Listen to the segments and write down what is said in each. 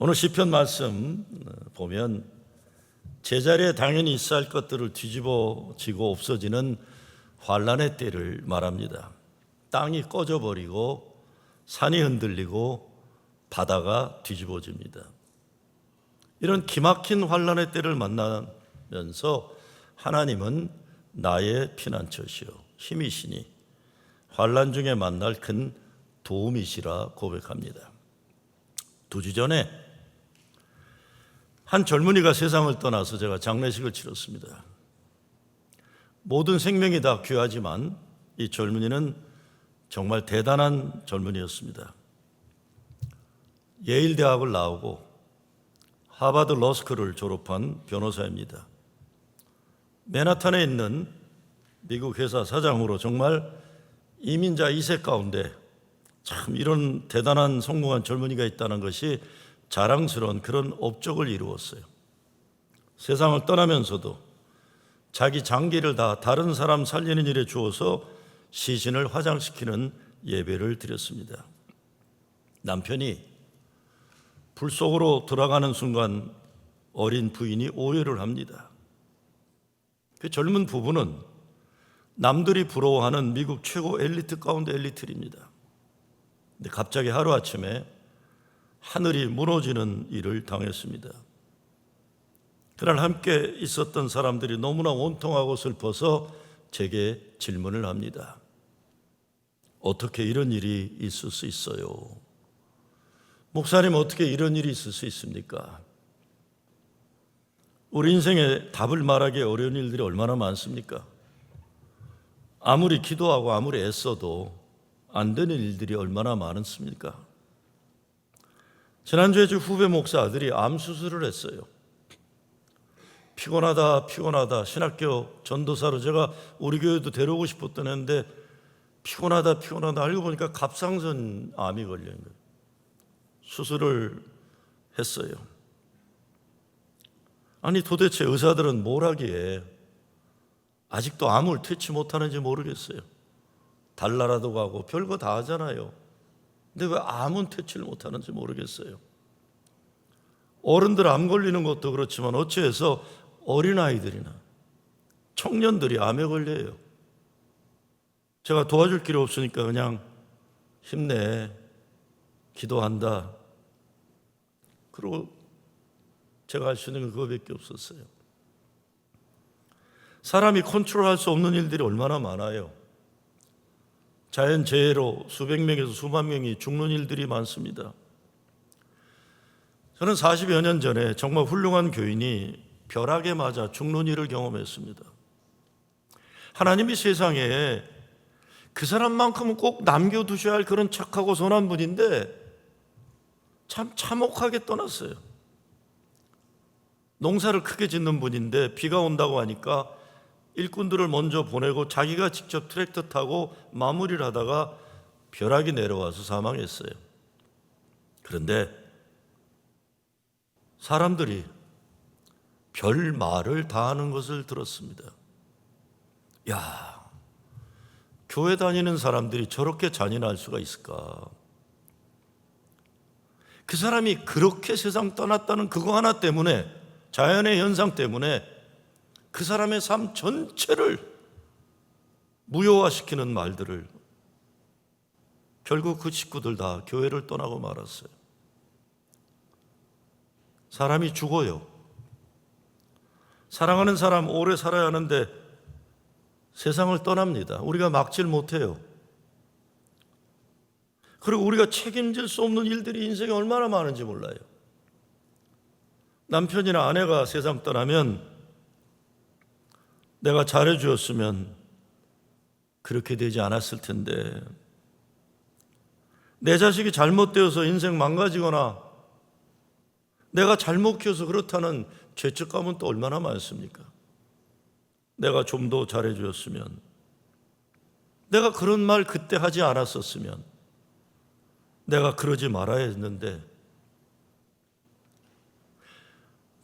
오늘 시편 말씀 보면 제자리에 당연히 있어야 할 것들을 뒤집어지고 없어지는 환란의 때를 말합니다. 땅이 꺼져버리고 산이 흔들리고 바다가 뒤집어집니다. 이런 기막힌 환란의 때를 만나면서 하나님은 나의 피난처시요 힘이시니 환란 중에 만날 큰 도움이시라 고백합니다. 2주 전에 한 젊은이가 세상을 떠나서 제가 장례식을 치렀습니다. 모든 생명이 다 귀하지만 이 젊은이는 정말 대단한 젊은이였습니다. 예일 대학을 나오고 하버드 러스쿨을 졸업한 변호사입니다. 맨하탄에 있는 미국 회사 사장으로 정말 이민자 2세 가운데 참 이런 대단한 성공한 젊은이가 있다는 것이 자랑스러운 그런 업적을 이루었어요. 세상을 떠나면서도 자기 장기를 다 다른 사람 살리는 일에 주어서 시신을 화장시키는 예배를 드렸습니다. 남편이 불 속으로 들어가는 순간 어린 부인이 오해를 합니다. 그 젊은 부부는 남들이 부러워하는 미국 최고 엘리트 가운데 엘리트입니다. 근데 갑자기 하루아침에 하늘이 무너지는 일을 당했습니다. 그날 함께 있었던 사람들이 너무나 원통하고 슬퍼서 제게 질문을 합니다. 어떻게 이런 일이 있을 수 있어요? 목사님, 어떻게 이런 일이 있을 수 있습니까? 우리 인생에 답을 말하기 어려운 일들이 얼마나 많습니까? 아무리 기도하고 아무리 애써도 안 되는 일들이 얼마나 많습니까? 지난주에 주 후배 목사 아들이 암 수술을 했어요. 피곤하다 신학교 전도사로 제가 우리 교회도 데려오고 싶었던 애인데 피곤하다 알고 보니까 갑상선 암이 걸린 거예요. 수술을 했어요. 아니 도대체 의사들은 뭘 하기에 아직도 암을 퇴치 못하는지 모르겠어요. 달나라도 가고 별거 다 하잖아요. 근데 왜 암은 퇴치를 못하는지 모르겠어요. 어른들 암 걸리는 것도 그렇지만 어찌해서 어린아이들이나 청년들이 암에 걸려요. 제가 도와줄 길이 없으니까 그냥 힘내, 기도한다. 그리고 제가 할 수 있는 건 그거밖에 없었어요. 사람이 컨트롤할 수 없는 일들이 얼마나 많아요. 자연재해로 수백 명에서 수만 명이 죽는 일들이 많습니다. 저는 40여 년 전에 정말 훌륭한 교인이 벼락에 맞아 죽는 일을 경험했습니다. 하나님이 세상에 그 사람만큼은 꼭 남겨두셔야 할 그런 착하고 선한 분인데 참 참혹하게 떠났어요. 농사를 크게 짓는 분인데 비가 온다고 하니까 일꾼들을 먼저 보내고 자기가 직접 트랙터 타고 마무리를 하다가 벼락이 내려와서 사망했어요. 그런데 사람들이 별 말을 다 하는 것을 들었습니다. 야, 교회 다니는 사람들이 저렇게 잔인할 수가 있을까? 그 사람이 그렇게 세상 떠났다는 그거 하나 때문에, 자연의 현상 때문에 그 사람의 삶 전체를 무효화시키는 말들을, 결국 그 식구들 다 교회를 떠나고 말았어요. 사람이 죽어요. 사랑하는 사람 오래 살아야 하는데 세상을 떠납니다. 우리가 막질 못해요. 그리고 우리가 책임질 수 없는 일들이 인생에 얼마나 많은지 몰라요. 남편이나 아내가 세상 떠나면 내가 잘해주었으면 그렇게 되지 않았을 텐데, 내 자식이 잘못되어서 인생 망가지거나 내가 잘못 키워서 그렇다는 죄책감은 또 얼마나 많습니까? 내가 좀 더 잘해주었으면, 내가 그런 말 그때 하지 않았었으면, 내가 그러지 말아야 했는데.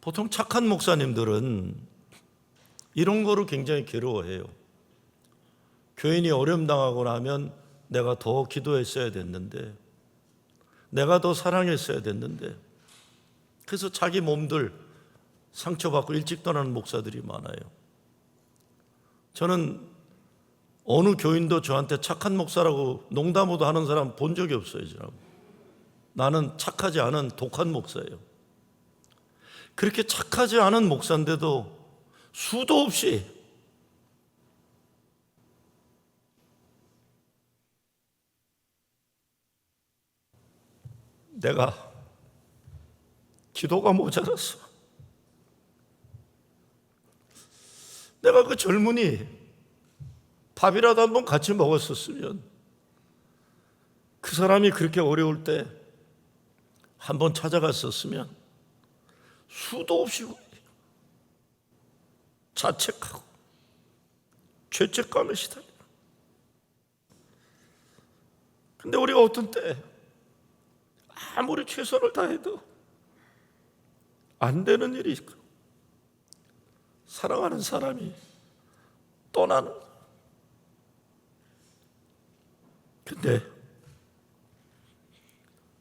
보통 착한 목사님들은 이런 거로 굉장히 괴로워해요. 교인이 어려움 당하고 나면 내가 더 기도했어야 됐는데, 내가 더 사랑했어야 됐는데, 그래서 자기 몸들 상처받고 일찍 떠나는 목사들이 많아요. 저는 어느 교인도 저한테 착한 목사라고 농담으로 하는 사람 본 적이 없어요. 나는 착하지 않은 독한 목사예요. 그렇게 착하지 않은 목사인데도 수도 없이 내가 기도가 모자랐어. 내가 그 젊은이 밥이라도 한번 같이 먹었었으면, 그 사람이 그렇게 어려울 때 한번 찾아갔었으면 수도 없이 자책하고 죄책감에 시달려. 근데 우리가 어떤 때 아무리 최선을 다해도 안 되는 일이 있고 사랑하는 사람이 떠나는. 근데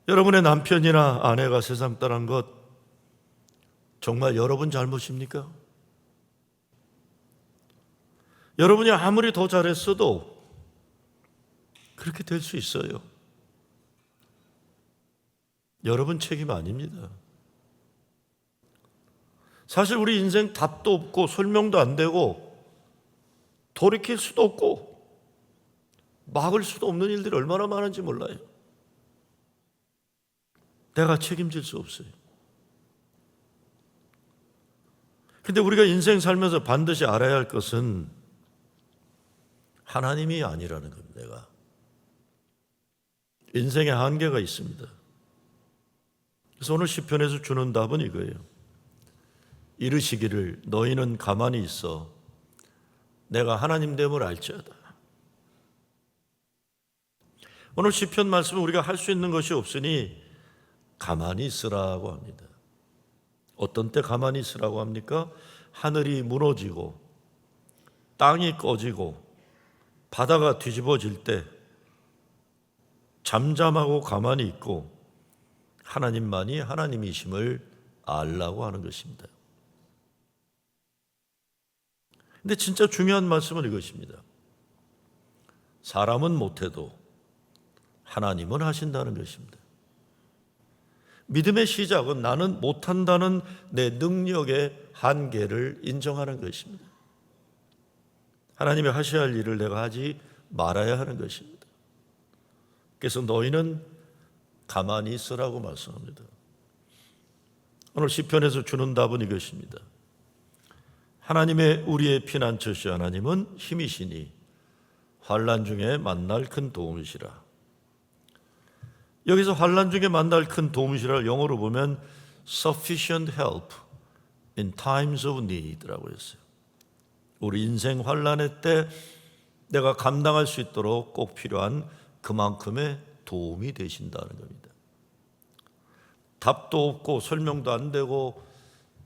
여러분의 남편이나 아내가 세상 떠난 것 정말 여러분 잘못입니까? 여러분이 아무리 더 잘했어도 그렇게 될 수 있어요. 여러분 책임 아닙니다. 사실 우리 인생 답도 없고 설명도 안 되고 돌이킬 수도 없고 막을 수도 없는 일들이 얼마나 많은지 몰라요. 내가 책임질 수 없어요. 근데 우리가 인생 살면서 반드시 알아야 할 것은 하나님이 아니라는 겁니다. 내가 인생에 한계가 있습니다. 그래서 오늘 시편에서 주는 답은 이거예요. 이르시기를 너희는 가만히 있어 내가 하나님 됨을 알지어다. 오늘 시편 말씀은 우리가 할 수 있는 것이 없으니 가만히 있으라고 합니다. 어떤 때 가만히 있으라고 합니까? 하늘이 무너지고 땅이 꺼지고 바다가 뒤집어질 때 잠잠하고 가만히 있고 하나님만이 하나님이심을 알라고 하는 것입니다. 근데 진짜 중요한 말씀은 이것입니다. 사람은 못해도 하나님은 하신다는 것입니다. 믿음의 시작은 나는 못한다는 내 능력의 한계를 인정하는 것입니다. 하나님이 하셔야 할 일을 내가 하지 말아야 하는 것입니다. 그래서 너희는 가만히 있으라고 말씀합니다. 오늘 시편에서 주는 답은 이것입니다. 하나님의 우리의 피난처시 하나님은 힘이시니 환난 중에 만날 큰 도움이시라. 여기서 환난 중에 만날 큰 도움이시라 영어로 보면 sufficient help in times of need라고 했어요. 우리 인생 환난의 때 내가 감당할 수 있도록 꼭 필요한 그만큼의 도움이 되신다는 겁니다. 답도 없고 설명도 안 되고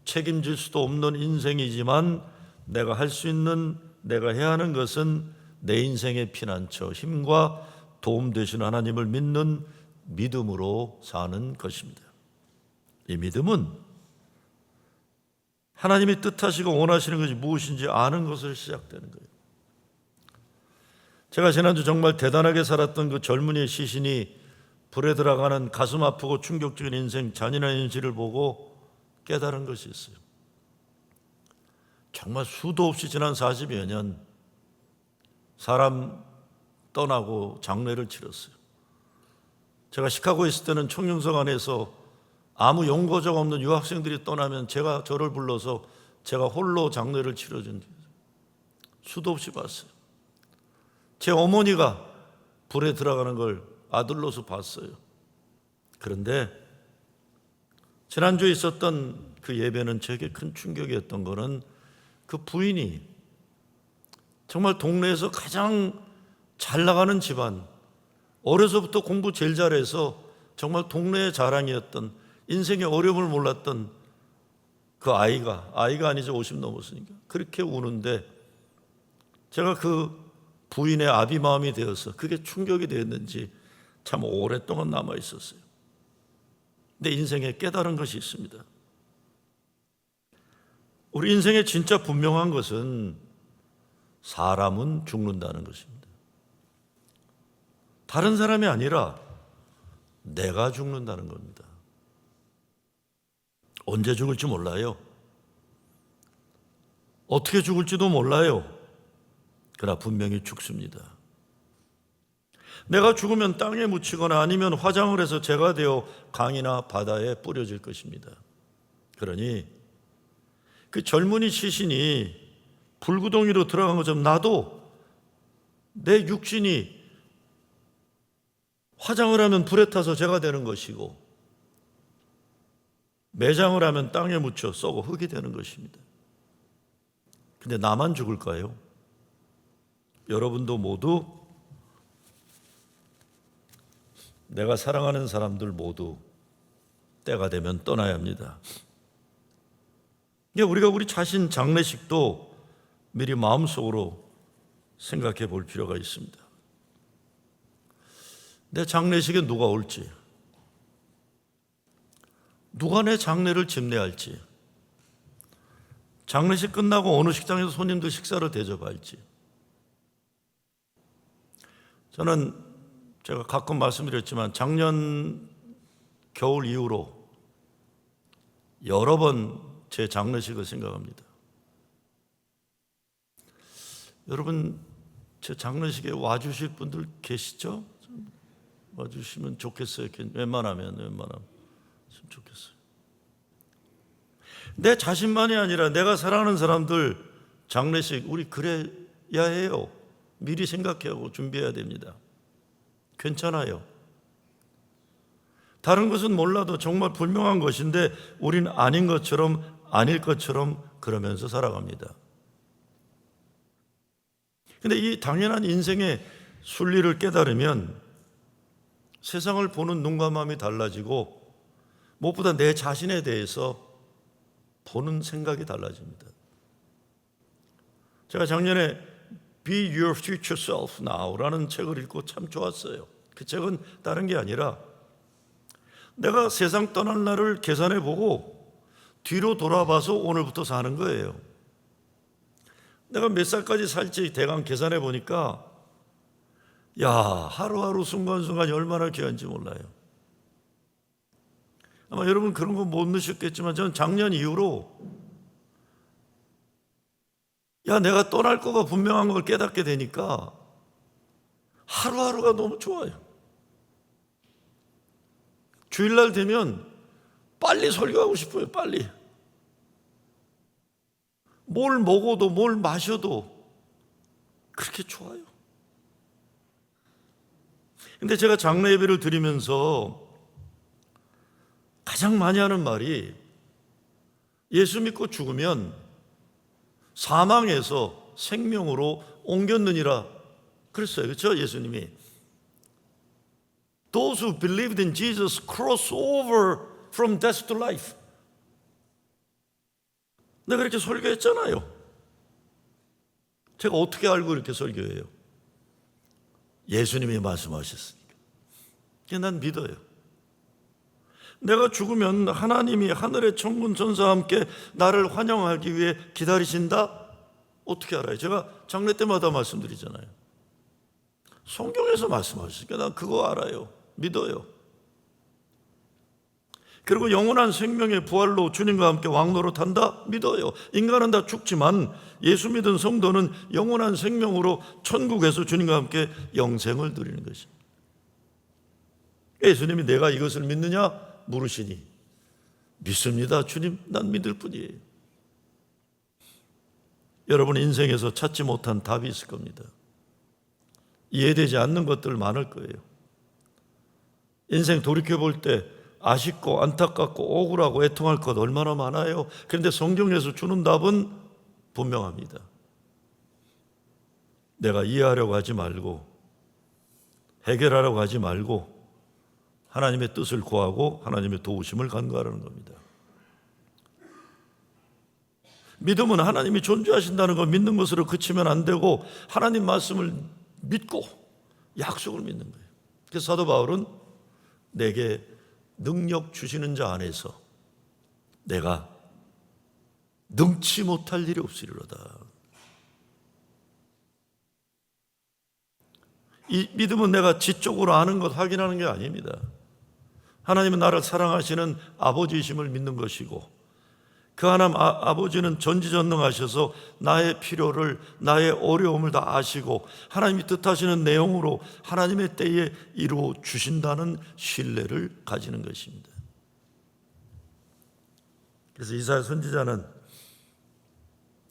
책임질 수도 없는 인생이지만 내가 할 수 있는, 내가 해야 하는 것은 내 인생의 피난처, 힘과 도움 되시는 하나님을 믿는 믿음으로 사는 것입니다. 이 믿음은 하나님이 뜻하시고 원하시는 것이 무엇인지 아는 것을 시작되는 거예요. 제가 지난주 정말 대단하게 살았던 그 젊은이의 시신이 불에 들어가는 가슴 아프고 충격적인 인생, 잔인한 현실을 보고 깨달은 것이 있어요. 정말 수도 없이 지난 40여 년 사람 떠나고 장례를 치렀어요. 제가 시카고에 있을 때는 총영석 안에서 아무 연고적 없는 유학생들이 떠나면 제가 저를 불러서 제가 홀로 장례를 치러준 수도 없이 봤어요. 제 어머니가 불에 들어가는 걸 아들로서 봤어요. 그런데 지난주에 있었던 그 예배는 제게 큰 충격이었던 거는 그 부인이 정말 동네에서 가장 잘 나가는 집안, 어려서부터 공부 제일 잘해서 정말 동네의 자랑이었던, 인생의 어려움을 몰랐던 그 아이가 아니죠, 50 넘었으니까 그렇게 우는데 제가 그 부인의 아비 마음이 되어서 그게 충격이 되었는지 참 오랫동안 남아 있었어요. 내 인생에 깨달은 것이 있습니다. 우리 인생에 진짜 분명한 것은 사람은 죽는다는 것입니다. 다른 사람이 아니라 내가 죽는다는 겁니다. 언제 죽을지 몰라요. 어떻게 죽을지도 몰라요. 그러나 분명히 죽습니다. 내가 죽으면 땅에 묻히거나 아니면 화장을 해서 재가 되어 강이나 바다에 뿌려질 것입니다. 그러니 그 젊은이 시신이 불구덩이로 들어간 것처럼 나도 내 육신이 화장을 하면 불에 타서 재가 되는 것이고 매장을 하면 땅에 묻혀 썩어 흙이 되는 것입니다. 근데 나만 죽을까요? 여러분도 모두, 내가 사랑하는 사람들 모두 때가 되면 떠나야 합니다. 우리가 우리 자신 장례식도 미리 마음속으로 생각해 볼 필요가 있습니다. 내 장례식에 누가 올지, 누가 내 장례를 집례할지, 장례식 끝나고 어느 식당에서 손님들 식사를 대접할지. 저는 제가 가끔 말씀드렸지만 작년 겨울 이후로 여러 번 제 장례식을 생각합니다. 여러분, 제 장례식에 와주실 분들 계시죠? 와주시면 좋겠어요. 웬만하면 좋겠어요. 내 자신만이 아니라 내가 사랑하는 사람들 장례식 우리 그래야 해요. 미리 생각하고 준비해야 됩니다. 괜찮아요. 다른 것은 몰라도 정말 분명한 것인데 우린 아닌 것처럼 아닐 것처럼 그러면서 살아갑니다. 근데 이 당연한 인생의 순리를 깨달으면 세상을 보는 눈과 마음이 달라지고 무엇보다 내 자신에 대해서 보는 생각이 달라집니다. 제가 작년에 Be Your Future Self Now라는 책을 읽고 참 좋았어요. 그 책은 다른 게 아니라 내가 세상 떠날 날을 계산해보고 뒤로 돌아봐서 오늘부터 사는 거예요. 내가 몇 살까지 살지 대강 계산해 보니까 하루하루 순간순간이 얼마나 귀한지 몰라요. 아마 여러분 그런 거 못 넣으셨겠지만 저는 작년 이후로 내가 떠날 거가 분명한 걸 깨닫게 되니까 하루하루가 너무 좋아요. 주일날 되면 빨리 설교하고 싶어요. 빨리. 뭘 먹어도 뭘 마셔도 그렇게 좋아요. 근데 제가 장례 예배를 드리면서 가장 많이 하는 말이 예수 믿고 죽으면 사망에서 생명으로 옮겼느니라 그랬어요. 그렇죠? 예수님이 Those who believed in Jesus cross over from death to life. 내가 이렇게 설교했잖아요. 제가 어떻게 알고 이렇게 설교해요? 예수님이 말씀하셨으니까. 난 믿어요. 내가 죽으면 하나님이 하늘의 천군 천사와 함께 나를 환영하기 위해 기다리신다? 어떻게 알아요? 제가 장례 때마다 말씀드리잖아요. 성경에서 말씀하시니까 난 그거 알아요. 믿어요. 그리고 영원한 생명의 부활로 주님과 함께 왕노릇한다? 믿어요. 인간은 다 죽지만 예수 믿은 성도는 영원한 생명으로 천국에서 주님과 함께 영생을 누리는 것입니다. 예수님이 내가 이것을 믿느냐? 물으시니 믿습니다. 주님, 난 믿을 뿐이에요. 여러분 인생에서 찾지 못한 답이 있을 겁니다. 이해되지 않는 것들 많을 거예요. 인생 돌이켜볼 때 아쉽고 안타깝고 억울하고 애통할 것 얼마나 많아요. 그런데 성경에서 주는 답은 분명합니다. 내가 이해하려고 하지 말고 해결하려고 하지 말고 하나님의 뜻을 구하고 하나님의 도우심을 간구하라는 겁니다. 믿음은 하나님이 존재하신다는 걸 믿는 것으로 그치면 안 되고 하나님 말씀을 믿고 약속을 믿는 거예요. 그래서 사도 바울은 내게 능력 주시는 자 안에서 내가 능치 못할 일이 없으리로다. 이 믿음은 내가 지적으로 아는 것, 확인하는 게 아닙니다. 하나님은 나를 사랑하시는 아버지이심을 믿는 것이고, 그 하나님 아버지는 전지전능하셔서 나의 필요를, 나의 어려움을 다 아시고 하나님이 뜻하시는 내용으로 하나님의 때에 이루어 주신다는 신뢰를 가지는 것입니다. 그래서 이사야 선지자는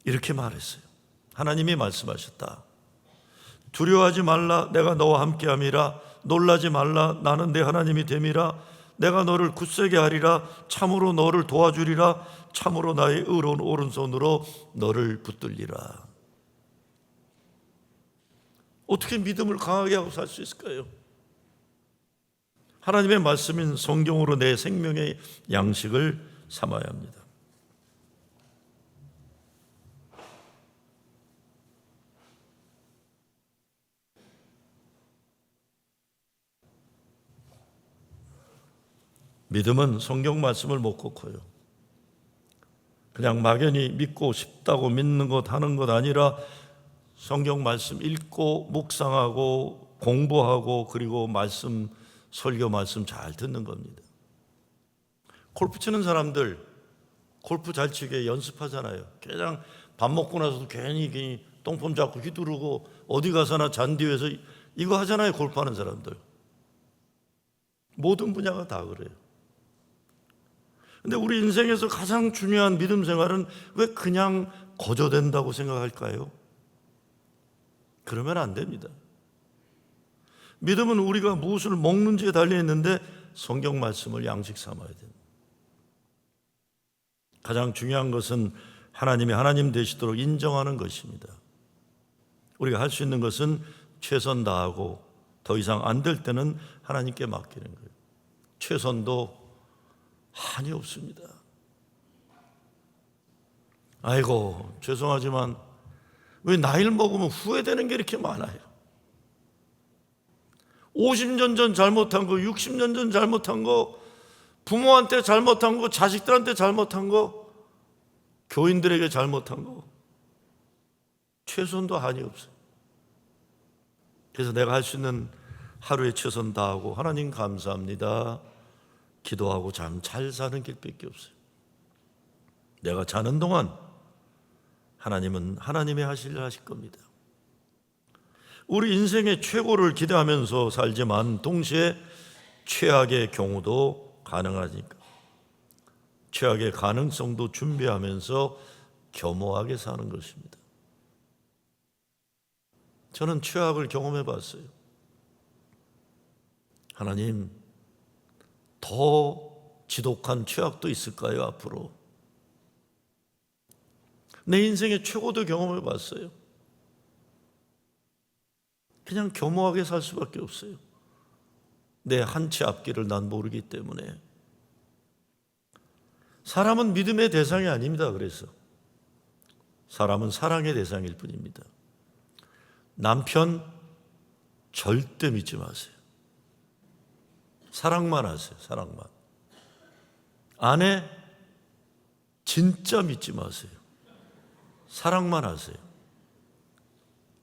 이렇게 말했어요. 하나님이 말씀하셨다. 두려워하지 말라, 내가 너와 함께함이라. 놀라지 말라, 나는 내 하나님이 됨이라. 내가 너를 굳세게 하리라. 참으로 너를 도와주리라. 참으로 나의 의로운 오른손으로 너를 붙들리라. 어떻게 믿음을 강하게 하고 살 수 있을까요? 하나님의 말씀인 성경으로 내 생명의 양식을 삼아야 합니다. 믿음은 성경 말씀을 못 커요. 그냥 막연히 믿고 싶다고 믿는 것 하는 것 아니라 성경 말씀 읽고 묵상하고 공부하고 그리고 말씀, 설교 말씀 잘 듣는 겁니다. 골프 치는 사람들 골프 잘 치게 연습하잖아요. 그냥 밥 먹고 나서도 괜히 똥폼 잡고 휘두르고 어디 가서나 잔디 위에서 이거 하잖아요. 골프하는 사람들. 모든 분야가 다 그래요. 근데 우리 인생에서 가장 중요한 믿음 생활은 왜 그냥 거저된다고 생각할까요? 그러면 안 됩니다. 믿음은 우리가 무엇을 먹는지에 달려있는데 성경 말씀을 양식 삼아야 됩니다. 가장 중요한 것은 하나님이 하나님 되시도록 인정하는 것입니다. 우리가 할 수 있는 것은 최선 다하고 더 이상 안 될 때는 하나님께 맡기는 거예요. 최선도 한이 없습니다. 아이고 죄송하지만 왜 나이를 먹으면 후회되는 게 이렇게 많아요? 50년 전 잘못한 거, 60년 전 잘못한 거, 부모한테 잘못한 거, 자식들한테 잘못한 거, 교인들에게 잘못한 거, 최선도 한이 없어요. 그래서 내가 할 수 있는 하루에 최선 다하고 하나님 감사합니다 기도하고 잠 잘 사는 길밖에 없어요. 내가 자는 동안 하나님은 하나님의 하실 일 하실 겁니다. 우리 인생의 최고를 기대하면서 살지만 동시에 최악의 경우도 가능하니까 최악의 가능성도 준비하면서 겸허하게 사는 것입니다. 저는 최악을 경험해 봤어요. 하나님, 더 지독한 최악도 있을까요? 앞으로 내 인생의 최고도 경험해 봤어요. 그냥 겸허하게 살 수밖에 없어요. 내 한 채 앞길을 난 모르기 때문에. 사람은 믿음의 대상이 아닙니다. 그래서 사람은 사랑의 대상일 뿐입니다. 남편 절대 믿지 마세요. 사랑만 하세요. 사랑만. 아내 진짜 믿지 마세요. 사랑만 하세요.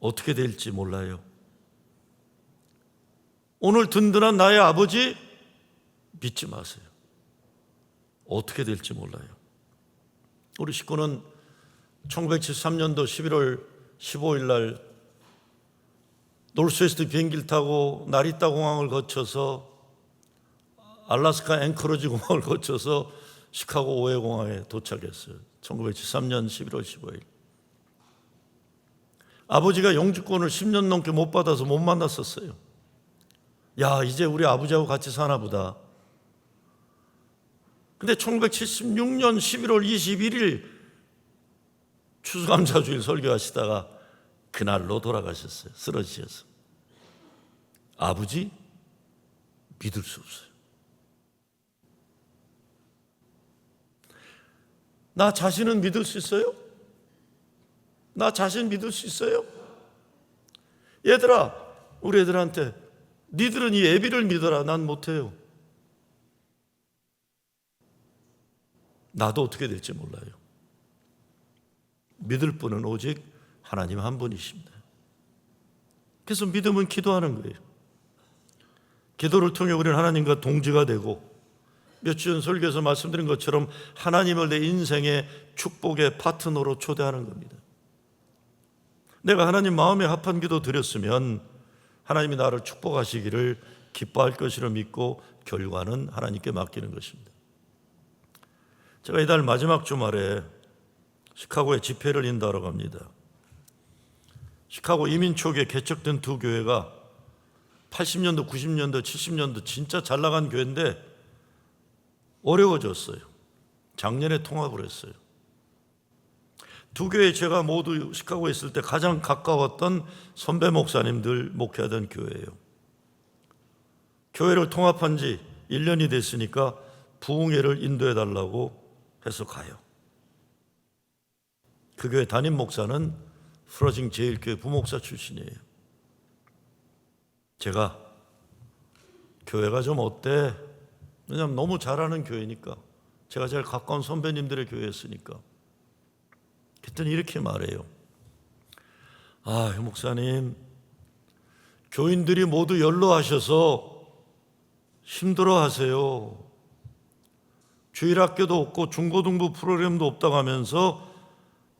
어떻게 될지 몰라요. 오늘 든든한 나의 아버지 믿지 마세요. 어떻게 될지 몰라요. 우리 식구는 1973년도 11월 15일 날 노스웨스트 비행기를 타고 나리타 공항을 거쳐서 알래스카 앵커러지 공항을 거쳐서 시카고 오해 공항에 도착했어요. 1973년 11월 15일. 아버지가 영주권을 10년 넘게 못 받아서 못 만났었어요. 야, 이제 우리 아버지하고 같이 사나 보다. 근데 1976년 11월 21일 추수감사주일 설교하시다가 그날로 돌아가셨어요. 쓰러지셔서. 아버지 믿을 수 없어요. 나 자신은 믿을 수 있어요? 나 자신 믿을 수 있어요? 얘들아, 우리 애들한테 니들은 이 애비를 믿어라. 난 못해요. 나도 어떻게 될지 몰라요. 믿을 분은 오직 하나님 한 분이십니다. 그래서 믿음은 기도하는 거예요. 기도를 통해 우리는 하나님과 동지가 되고, 몇 주 전 설교에서 말씀드린 것처럼 하나님을 내 인생의 축복의 파트너로 초대하는 겁니다. 내가 하나님 마음에 합한 기도 드렸으면 하나님이 나를 축복하시기를 기뻐할 것이라 믿고 결과는 하나님께 맡기는 것입니다. 제가 이달 마지막 주말에 시카고에 집회를 인도하러 갑니다. 시카고 이민 초기에 개척된 두 교회가 80년도, 90년도, 70년도 진짜 잘 나간 교회인데 어려워졌어요. 작년에 통합을 했어요. 두 교회 제가 모두 시카고에 있을 때 가장 가까웠던 선배 목사님들 목회하던 교회예요. 교회를 통합한 지 1년이 됐으니까 부흥회를 인도해 달라고 해서 가요. 그 교회 담임 목사는 프로징 제일교회 부목사 출신이에요. 제가 교회가 좀 어때? 왜냐하면 너무 잘하는 교회니까, 제가 제일 가까운 선배님들의 교회였으니까. 그랬더니 이렇게 말해요. 목사님, 교인들이 모두 연로하셔서 힘들어하세요. 주일학교도 없고 중고등부 프로그램도 없다고 하면서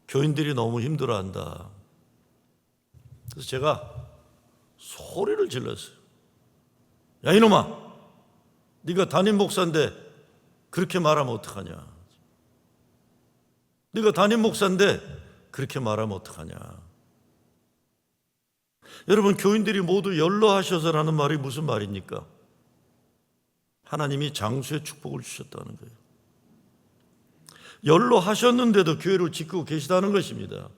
교인들이 너무 힘들어한다. 그래서 제가 소리를 질렀어요. 야, 이놈아, 네가 담임 목사인데 그렇게 말하면 어떡하냐. 네가 담임 목사인데 그렇게 말하면 어떡하냐. 여러분, 교인들이 모두 연로하셔서라는 말이 무슨 말입니까? 하나님이 장수의 축복을 주셨다는 거예요. 연로하셨는데도 교회를 지키고 계시다는 것입니다.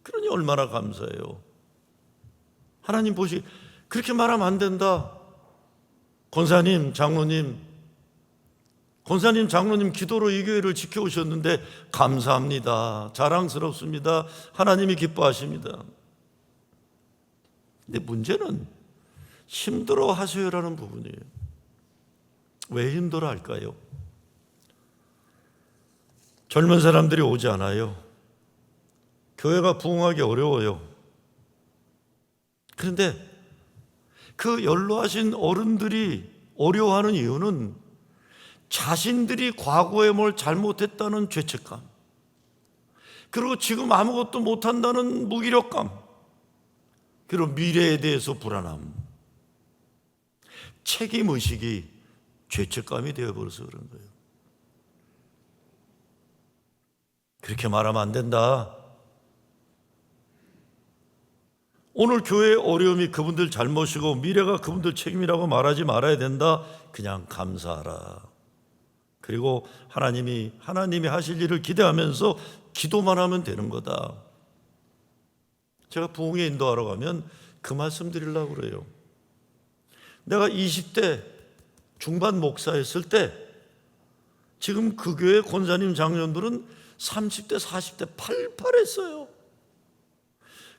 그러니 얼마나 감사해요. 하나님 보시, 그렇게 말하면 안 된다. 권사님, 장로님 기도로 이 교회를 지켜오셨는데 감사합니다. 자랑스럽습니다. 하나님이 기뻐하십니다. 근데 문제는 힘들어 하세요라는 부분이에요. 왜 힘들어 할까요? 젊은 사람들이 오지 않아요. 교회가 부흥하기 어려워요. 그런데 그 연로하신 어른들이 어려워하는 이유는 자신들이 과거에 뭘 잘못했다는 죄책감, 그리고 지금 아무것도 못한다는 무기력감, 그리고 미래에 대해서 불안함, 책임의식이 죄책감이 되어버려서 그런 거예요. 그렇게 말하면 안 된다. 오늘 교회의 어려움이 그분들 잘못이고 미래가 그분들 책임이라고 말하지 말아야 된다. 그냥 감사하라. 그리고 하나님이 하실 일을 기대하면서 기도만 하면 되는 거다. 제가 부흥회 인도하러 가면 그 말씀 드리려고 그래요. 내가 20대 중반 목사였을 때 지금 그 교회 권사님 장로님들은 30대 40대 팔팔했어요.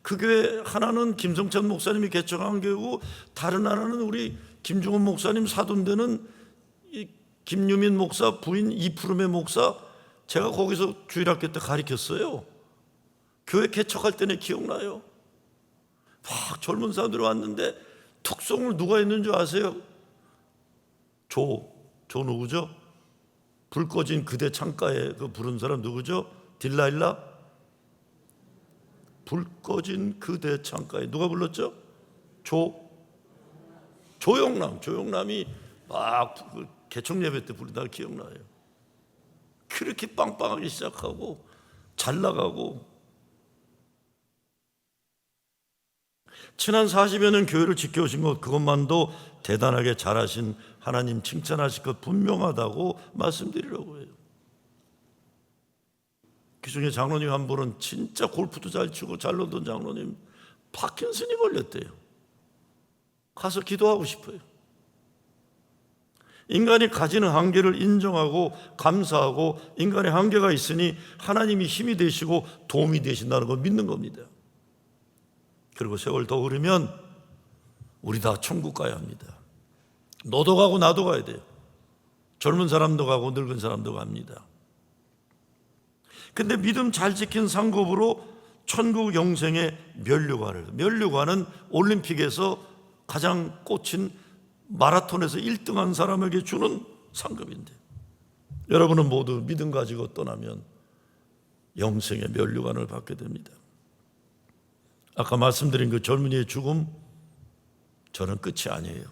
그 교회 하나는 김성찬 목사님이 개척한 교회고, 다른 하나는 우리 김중원 목사님 사돈되는 김유민 목사 부인 이푸름의 목사, 제가 거기서 주일학교 때 가르쳤어요. 교회 개척할 때는 기억나요. 막 젊은 사람들이 왔는데 특송을 누가 했는 줄 아세요? 조 누구죠? 불 꺼진 그대 창가에 그 부른 사람 누구죠? 딜라일라? 불 꺼진 그대 창가에 누가 불렀죠? 조영남이 막 개척 예배 때 부르다가 기억나요. 그렇게 빵빵하게 시작하고 잘 나가고, 지난 40여 년 교회를 지켜오신 것, 그것만도 대단하게 잘하신 하나님 칭찬하실 것 분명하다고 말씀드리려고 해요. 그 중에 장로님 한 분은 진짜 골프도 잘 치고 잘 놀던 장로님, 파킨슨이 걸렸대요. 가서 기도하고 싶어요. 인간이 가지는 한계를 인정하고 감사하고, 인간의 한계가 있으니 하나님이 힘이 되시고 도움이 되신다는 걸 믿는 겁니다. 그리고 세월 더 흐르면 우리 다 천국 가야 합니다. 너도 가고 나도 가야 돼요. 젊은 사람도 가고 늙은 사람도 갑니다. 근데 믿음 잘 지킨 상급으로 천국 영생의 면류관은 올림픽에서 가장 꽂힌 마라톤에서 1등한 사람에게 주는 상급인데, 여러분은 모두 믿음 가지고 떠나면 영생의 면류관을 받게 됩니다. 아까 말씀드린 그 젊은이의 죽음, 저는 끝이 아니에요.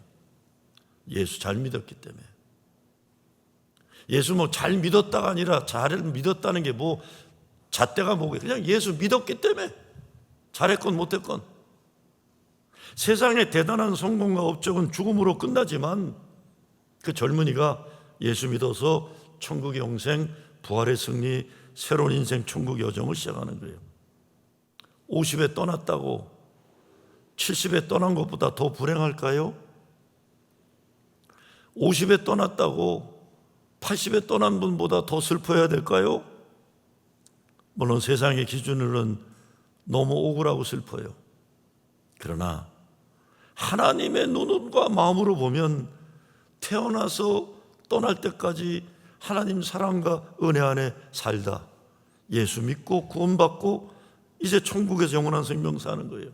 예수 잘 믿었기 때문에. 예수 뭐 잘 믿었다가 아니라 잘 믿었다는 게 뭐 잣대가 뭐고, 그냥 예수 믿었기 때문에 잘했건 못했건. 세상의 대단한 성공과 업적은 죽음으로 끝나지만 그 젊은이가 예수 믿어서 천국의 영생, 부활의 승리, 새로운 인생 천국 여정을 시작하는 거예요. 50에 떠났다고 70에 떠난 것보다 더 불행할까요? 50에 떠났다고 80에 떠난 분보다 더 슬퍼해야 될까요? 물론 세상의 기준으로는 너무 억울하고 슬퍼요. 그러나 하나님의 눈과 마음으로 보면 태어나서 떠날 때까지 하나님 사랑과 은혜 안에 살다 예수 믿고 구원받고 이제 천국에서 영원한 생명 사는 거예요.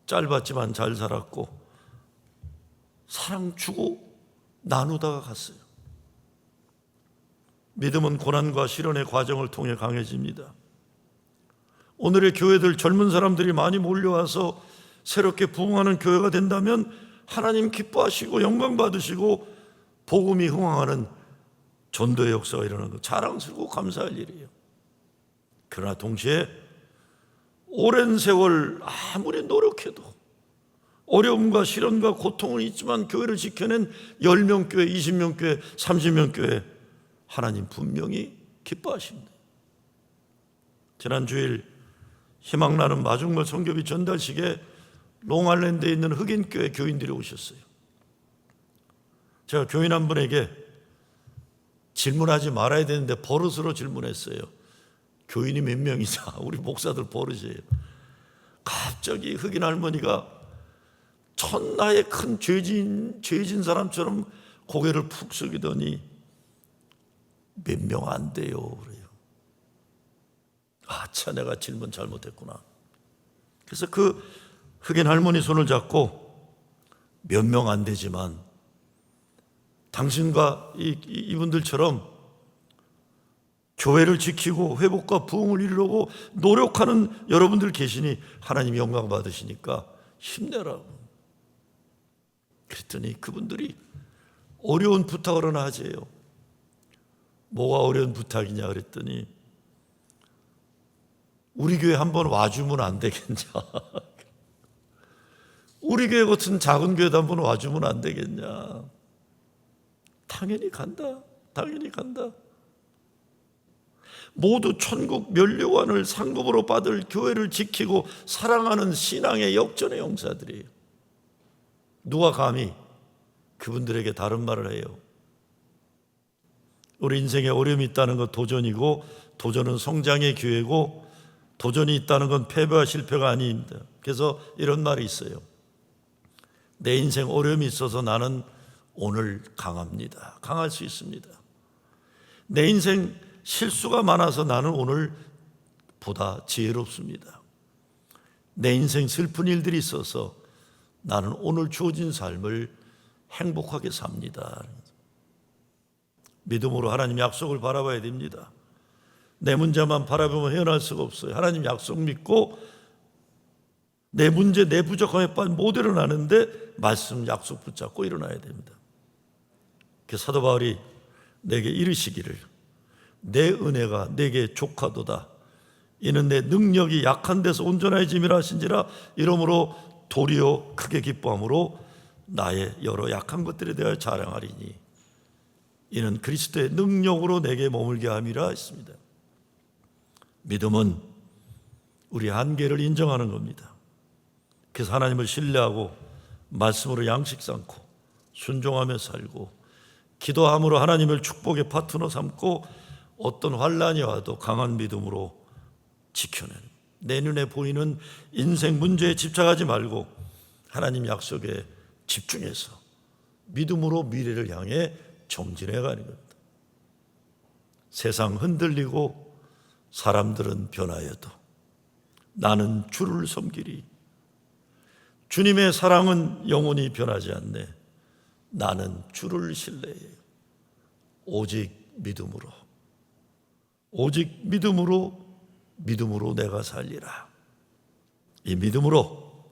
짧았지만 잘 살았고 사랑 주고 나누다가 갔어요. 믿음은 고난과 시련의 과정을 통해 강해집니다. 오늘의 교회들 젊은 사람들이 많이 몰려와서 새롭게 부흥하는 교회가 된다면 하나님 기뻐하시고 영광 받으시고 복음이 흥황하는 전도의 역사가 일어나는 것, 자랑스럽고 감사할 일이에요. 그러나 동시에 오랜 세월 아무리 노력해도 어려움과 시련과 고통은 있지만 교회를 지켜낸 10명 교회, 20명 교회, 30명 교회, 하나님 분명히 기뻐하십니다. 지난 주일 희망나는 마중물 성교비 전달식에 롱아일랜드에 있는 흑인교회 교인들이 오셨어요. 제가 교인 한 분에게 질문하지 말아야 되는데 버릇으로 질문했어요. 교인이 몇 명이냐? 우리 목사들 버릇이에요. 갑자기 흑인 할머니가 천하의 큰 죄진 사람처럼 고개를 푹 숙이더니 몇 명 안 돼요 그래요. 아차, 내가 질문 잘못했구나. 그래서 그 흑인 할머니 손을 잡고 몇 명 안 되지만 당신과 이분들처럼 교회를 지키고 회복과 부흥을 이루려고 노력하는 여러분들 계시니 하나님 영광 받으시니까 힘내라고. 그랬더니 그분들이 어려운 부탁을 하나 하세요. 뭐가 어려운 부탁이냐 그랬더니 우리 교회 한번 와주면 안 되겠냐. 우리 교회 같은 작은 교회도 한번 와주면 안 되겠냐. 당연히 간다. 당연히 간다. 모두 천국 면류관을 상급으로 받을 교회를 지키고 사랑하는 신앙의 역전의 용사들이에요. 누가 감히 그분들에게 다른 말을 해요. 우리 인생에 어려움이 있다는 건 도전이고, 도전은 성장의 기회고, 도전이 있다는 건 패배와 실패가 아닙니다. 그래서 이런 말이 있어요. 내 인생 어려움이 있어서 나는 오늘 강합니다. 강할 수 있습니다. 내 인생 실수가 많아서 나는 오늘 보다 지혜롭습니다. 내 인생 슬픈 일들이 있어서 나는 오늘 주어진 삶을 행복하게 삽니다. 믿음으로 하나님 약속을 바라봐야 됩니다. 내 문제만 바라보면 헤어날 수가 없어요. 하나님 약속 믿고 내 문제, 내 부족함에 빠져 못 일어나는데 말씀 약속 붙잡고 일어나야 됩니다. 그 사도 바울이 내게 이르시기를 내 은혜가 내게 족하도다. 이는 내 능력이 약한 데서 온전해짐이라 하신지라. 이러므로 도리어 크게 기뻐함으로 나의 여러 약한 것들에 대하여 자랑하리니 이는 그리스도의 능력으로 내게 머물게 함이라 했습니다. 믿음은 우리 한계를 인정하는 겁니다. 그래서 하나님을 신뢰하고 말씀으로 양식 삼고 순종하며 살고 기도함으로 하나님을 축복의 파트너 삼고 어떤 환난이 와도 강한 믿음으로 지켜내는, 내 눈에 보이는 인생 문제에 집착하지 말고 하나님 약속에 집중해서 믿음으로 미래를 향해 정진해 가는 겁니다. 세상 흔들리고 사람들은 변하여도 나는 주를 섬기리. 주님의 사랑은 영원히 변하지 않네. 나는 주를 신뢰해요. 오직 믿음으로, 오직 믿음으로, 믿음으로 내가 살리라. 이 믿음으로,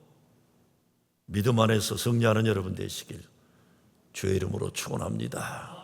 믿음 안에서 승리하는 여러분 되시길 주의 이름으로 축원합니다.